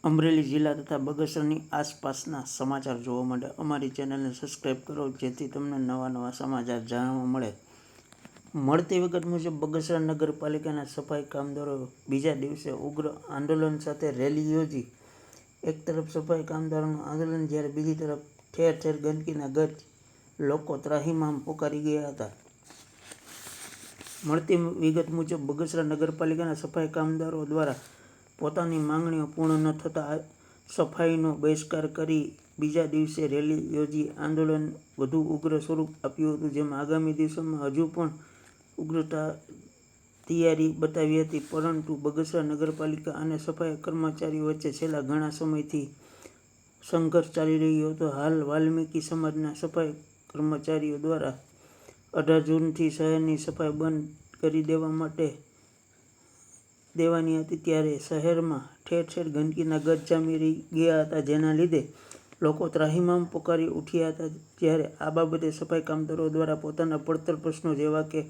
અમરેલી જિલ્લા તથા બગસરાની આસપાસના સમાચાર જોવા માટે અમારી ચેનલને સબસ્ક્રાઈબ કરો, જેથી તમને નવા સમાચાર જાણવા મળે. મળતી વિગત મુજબ બગસરા નગરપાલિકાના સફાઈ કામદારો બીજા દિવસે ઉગ્ર આંદોલન સાથે રેલી યોજી. એક તરફ સફાઈ કામદારોનું આંદોલન, જ્યારે બીજી તરફ ઠેર ઠેર ગંદકીના ગજ લોકો ત્રાહિમામ પોકારી ગયા હતા. મળતી વિગત મુજબ બગસરા નગરપાલિકાના સફાઈ કામદારો દ્વારા પોતાની માંગણીઓ પૂર્ણ ન થતાં સફાઈનો બહિષ્કાર કરી બીજા દિવસે રેલી યોજી આંદોલન વધુ ઉગ્ર સ્વરૂપ આપ્યું હતું, જેમાં આગામી દિવસોમાં હજુ પણ ઉગ્રતા તૈયારી બતાવી હતી. પરંતુ બગસરા નગરપાલિકા અને સફાઈ કર્મચારીઓ વચ્ચે છેલ્લા ઘણા સમયથી સંઘર્ષ ચાલી રહ્યો હતો. હાલ વાલ્મીકી સમાજના સફાઈ કર્મચારીઓ દ્વારા 18 જૂનથી શહેરની સફાઈ બંધ કરી દેવાની હતી, ત્યારે શહેરમાં ઠેર ઠેર ગંદકીના ગજ જામી ગયા હતા, જેના લીધે લોકો ત્રાહિમામ પોકારી ઉઠ્યા હતા. જ્યારે આ બાબતે સફાઈ કામદારો દ્વારા પોતાના પડતર પ્રશ્નો જેવા કે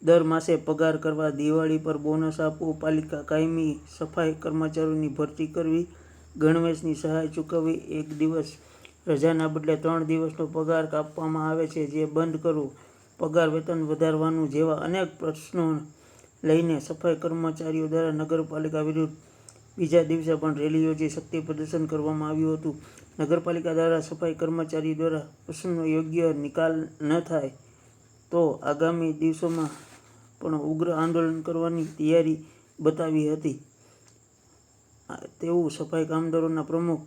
દર માસે પગાર કરવા, દિવાળી પર બોનસ આપવું, પાલિકા કાયમી સફાઈ કર્મચારીઓની ભરતી કરવી, ગણવેશની સહાય ચૂકવવી, એક દિવસ રજાના બદલે 3 દિવસનો પગાર કાપવામાં આવે છે જે બંધ કરવું, પગાર વેતન વધારવાનું જેવા અનેક પ્રશ્નો લઈને સફાઈ કર્મચારીઓ દ્વારા નગરપાલિકા વિરુદ્ધ બીજા દિવસે પણ રેલી યોજી શક્તિ પ્રદર્શન કરવામાં આવ્યું હતું. નગરપાલિકા દ્વારા સફાઈ કર્મચારીઓ દ્વારા પ્રશ્નનો યોગ્ય નિકાલ ન થાય તો આગામી દિવસોમાં પણ ઉગ્ર આંદોલન કરવાની તૈયારી બતાવી હતી, તેવું સફાઈ કામદારોના પ્રમુખ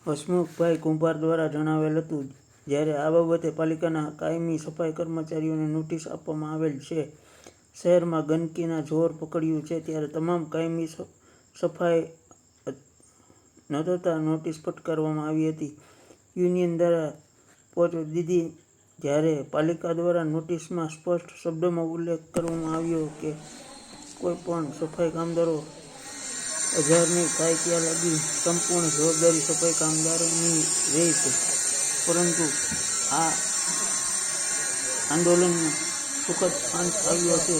હસમુખભાઈ કુંભાર દ્વારા જણાવેલ હતું. જ્યારે આ બાબતે પાલિકાના કાયમી સફાઈ કર્મચારીઓને નોટિસ આપવામાં આવેલ છે. શહેરમાં ગંદકીના જોર પકડ્યું છે, ત્યારે તમામ કાયમી સફાઈ ન થતાં નોટિસ ફટકારવામાં આવી હતી. યુનિયન દ્વારા પહોંચ દીધી, જ્યારે પાલિકા દ્વારા નોટિસમાં સ્પષ્ટ શબ્દોમાં ઉલ્લેખ કરવામાં આવ્યો કે કોઈ પણ સફાઈ કામદારો હજાર નહીં થાય ત્યાં લગી સંપૂર્ણ જવાબદારી સફાઈ કામદારોની રહેશે. પરંતુ આ આંદોલનનો સુખદ અંત આવ્યો છે,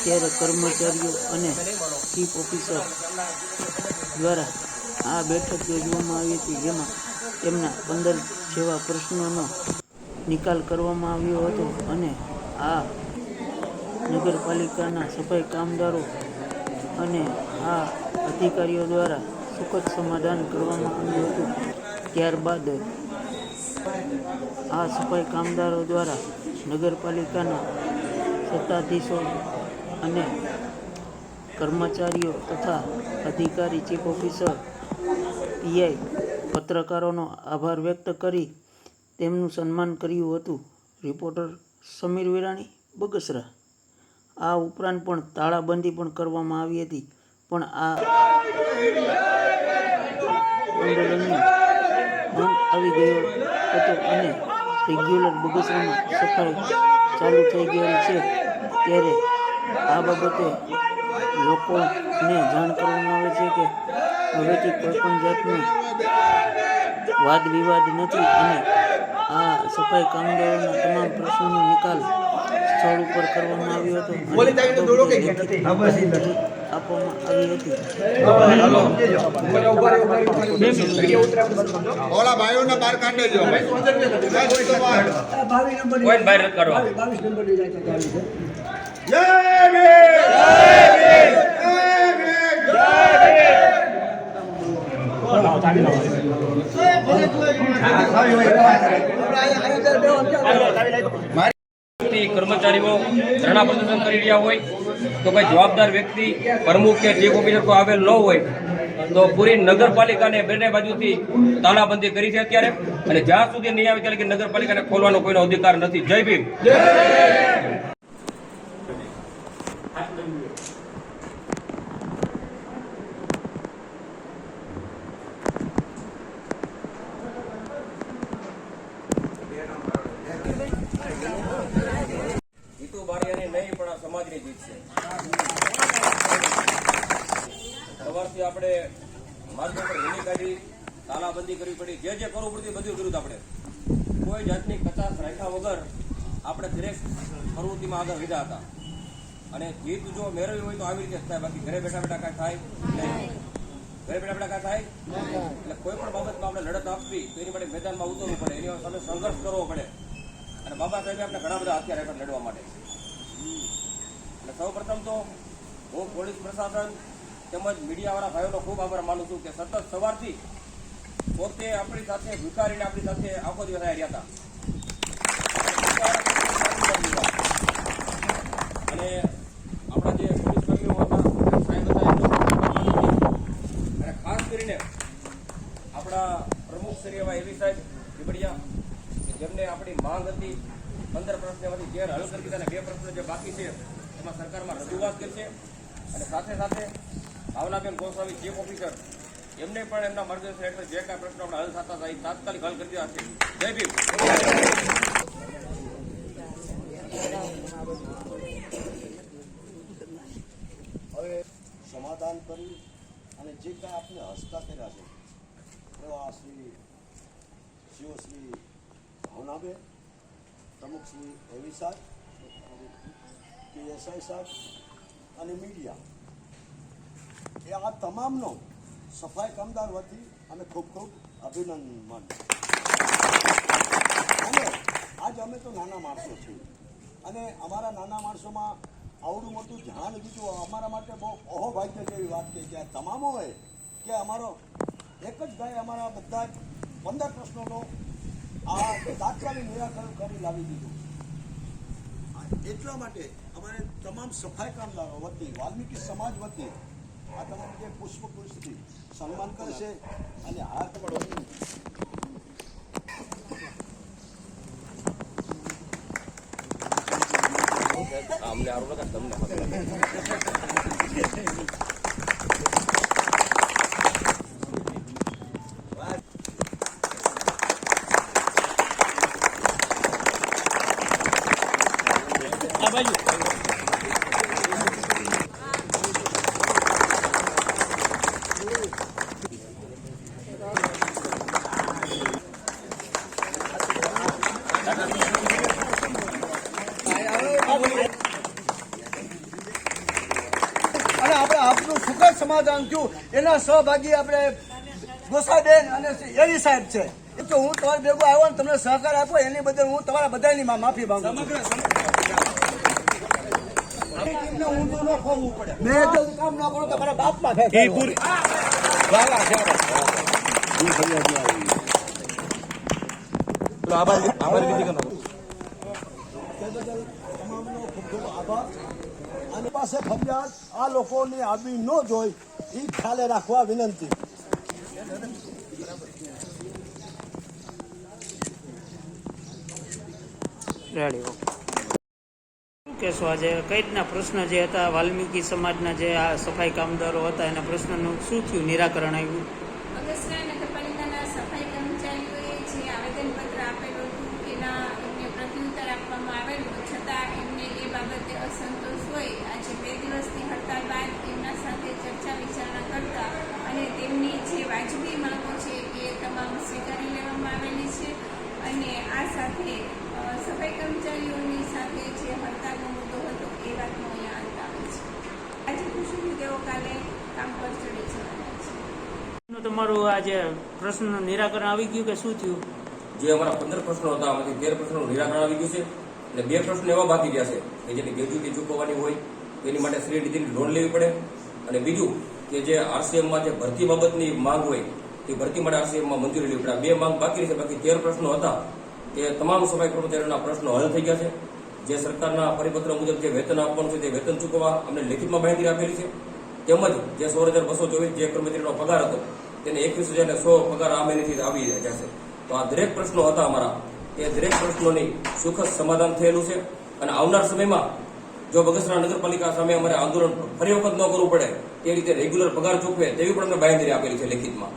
ત્યારે કર્મચારીઓ અને ચીફ ઓફિસર દ્વારા આ બેઠક યોજવામાં આવી હતી, જેમાં તેમના 15 જેવા પ્રશ્નોનો નિકાલ કરવામાં આવ્યો હતો અને આ નગરપાલિકાના સફાઈ કામદારો અને આ અધિકારીઓ દ્વારા સુખદ સમાધાન કરવામાં આવ્યું હતું. ત્યારબાદ આ સફાઈ કામદારો દ્વારા નગરપાલિકાના સત્તાધીશો અને કર્મચારીઓ તથા અધિકારી, ચીફ ઓફિસર, પીઆઈ, પત્રકારોનો આભાર વ્યક્ત કરી તેમનું સન્માન કર્યું હતું. રિપોર્ટર સમીર વિરાણી, બગસરા. આ ઉપરાંત પણ તાળાબંધી પણ કરવામાં આવી હતી, પણ આ આંદોલનનો અંત આવી ગયો હતો અને રેગ્યુલર બગસરામાં સફાઈ ચાલુ થઈ ગયેલ છે. ત્યારે આ બાબતે લોકોને જાણ કરવામાં આવે છે કે હવેથી કોઈપણ જાતનો વાદ વિવાદ નથી અને આ સફાઈ કામદારોના તમામ પ્રશ્નોનો નિકાલ સ્થળ ઉપર કરવામાં આવ્યો હતો અને આપવામાં આવી હતી. કર્મચારીઓ ધરણા પ્રદર્શન કરી રહ્યા હોય તો કોઈ જવાબદાર વ્યક્તિ, પ્રમુખ કે ચીફ ઓફિસર કોઈ આવેલ ન હોય તો પૂરી નગરપાલિકાને બંને બાજુથી તાળાબંધી કરી છે અત્યારે, અને જ્યાં સુધી નહીં આવે ત્યારે કે નગરપાલિકાને ખોલવાનો કોઈનો અધિકાર નથી. જય ભીમ. નહીં પણ આ સમાજની જીત છે. સવારથી આપણે માર્ગ પર રેલી કાઢી, તાલાબંધી કરવી પડી, જે કરવું પડતું બધું કર્યું. આપણે કોઈ જાતની કચાશ રાખ્યા વગર આપણે દરેક પ્રવૃત્તિમાં આગળ વધ્યા હતા. અને જીત જો મેળવી હોય તો આવી રીતે થાય, બાકી ઘરે બેઠા કાંઈ થાય નહીં. ઘરે બેઠા કાંઈ થાય કોઈ પણ બાબતમાં આપણે લડત આપવી તો એની માટે મેદાનમાં ઉતરવું પડે, એની સામે સંઘર્ષ કરવો પડે. અને બાબા સાહેબે આપણે ઘણા બધા હથિયાર આપ્યા લડવા માટે. એટલે સૌ પ્રથમ તો હું પોલીસ પ્રશાસન તેમજ મીડિયાવાળા ભાઈઓનો ખૂબ આભાર માનું છું કે સતત સવારથી પોતે આપણી સાથે ભૂખારીને આપણી સાથે આખો દિવસ રહ્યા હતા. અને આપણા જે પોલીસ કર્મીઓ હતા સાહેબ હતા એમનો અને ખાસ કરીને આપણા પ્રમુખ શ્રી એવા એવી સાહેબ ઝીબડિયા કે જેમને આપણી માંગ હતી 15 પ્રશ્નોમાંથી જે હલ કરી દીધા અને 2 પ્રશ્નો જે બાકી છે એમાં સરકારમાં રજૂઆત કરશે. અને સાથે સાથે ભાવનાબેન ગોસ્વામી ચીફ ઓફિસર એમને પણ એમના માર્ગદર્શન હેઠળ જે કાંઈ પ્રશ્નો આપણે હલ થતા હતા એ તાત્કાલિક હલ કરી દીધા છે. જય ભીમ. હવે સમાધાન કરી અને જે કાંઈ આપણે હસ્તા કર્યા છે એવા શ્રી ભાવનાબેન, પ્રમુખ શ્રી એવી સાહેબ, પીએસઆઈ સાહેબ અને મીડિયા એ આ તમામનો સફાઈ કામદાર વતી અમે ખૂબ ખૂબ અભિનંદન માનું. અને આજ અમે તો નાના માણસો છીએ અને અમારા નાના માણસોમાં આવડું મોટું ધ્યાન દીધું અમારા માટે બહુ અહોભાગ્ય જેવી વાત કહી કે તમામોએ કે અમારો એક જ ગાય અમારા બધા 15 પ્રશ્નોનો આ તાત્કાલિક નિરાકરણ કરી લાવી દીધું. એટલા માટે અમારે તમામ સફાઈ કામદારો વતી વાલ્મીકી સમાજ વતી આ તમામ જે પુષ્પગુચ્છથી સન્માન કરશે અને હાથ મળો. અમને આવું નથી તમને અને આપણે આપનું સુખદ સમાધાન થયું એના સહભાગી આપણે ગોસાઈબેન અને એવી સાહેબ છે. તો હું તમારી ભેગો આવ્યો ને તમને સહકાર આપ્યો એની બદલ હું તમારા બધાની માફી માંગુ છું. હું તો ન ખોવું પડે. મેં જો કામ ના કરું તો મારા બાપમાં થાય. તમામનો ખૂબ ખૂબ આભાર. અને પાસે ફરિયાદ આ લોકોને આવી ન જોઈ એ ખ્યાલે રાખવા વિનંતી. રેડી. શું કહેશો આજે કઈ રીતના પ્રશ્ન જે હતા વાલ્મીકી સમાજના જે આ સફાઈ કામદારો હતા એના પ્રશ્નનું શું થયું, નિરાકરણ આવ્યું? બગસરા નગરપાલિકાના સફાઈ કર્મચારીઓએ જે આવેદનપત્ર આપેલું હતું એના એમને પ્રત્યુત્તર આપવામાં આવેલું છતાં એમને એ બાબતે અસંતોષ હોય આજે 2 દિવસની હડતાળ બાદ એમના સાથે ચર્ચા વિચારણા કરતા અને તેમની જે વાજબી માંગો છે એ તમામ સ્વીકારી લેવામાં આવેલી છે. અને આ સાથે સફાઈ કર્મચારીઓની સાથે જે હડતાળનો મુદ્દો હતો એ વાતનો અહીંયા અંત આવે છે. આજે ખુશીથી તેઓ કાલે કામ પર ચડી જવાના છે. તમારું આ જે પ્રશ્નનું નિરાકરણ આવી ગયું કે શું થયું? જે અમારા 15 પ્રશ્નો હતા આમાંથી 13 પ્રશ્નોનું નિરાકરણ આવી ગયું છે અને 2 પ્રશ્નો એવા બાકી રહ્યા છે કે જેની ગ્રેજ્યુટી ચૂકવવાની હોય એની માટે શ્રી નિધિની લોન લેવી પડે. અને બીજું કે જે આરસીએમમાં જે ભરતી બાબતની માંગ હોય તે ભરતી માટે આરસીએમમાં મંજૂરી લેવી પડે. 2 માંગ બાકી છે. બાકી 13 પ્રશ્નો હતા તે તમામ સફાઈ કર્મચારીઓના પ્રશ્નો હલ થઈ ગયા છે. જે સરકારના પરિપત્ર મુજબ જે વેતન આપવાનું છે તે વેતન ચૂકવવા અમને લેખિતમાં બાંહેધરી આપેલી છે. તેમજ જે 16,224 જે કર્મચારીનો પગાર હતો તેને 21,100 પગાર આ મહિનેથી આવી જશે. તો આ દરેક પ્રશ્નો હતા અમારા એ દરેક પ્રશ્નોની સુખદ સમાધાન થયેલું છે. અને આવનાર સમયમાં જો બગસરા નગરપાલિકા સામે અમારે આંદોલન ફરી વખત ન કરવું પડે તે રીતે રેગ્યુલર પગાર ચૂકવે તેવી પણ અમને બાંહેધરી આપેલી છે લેખિતમાં.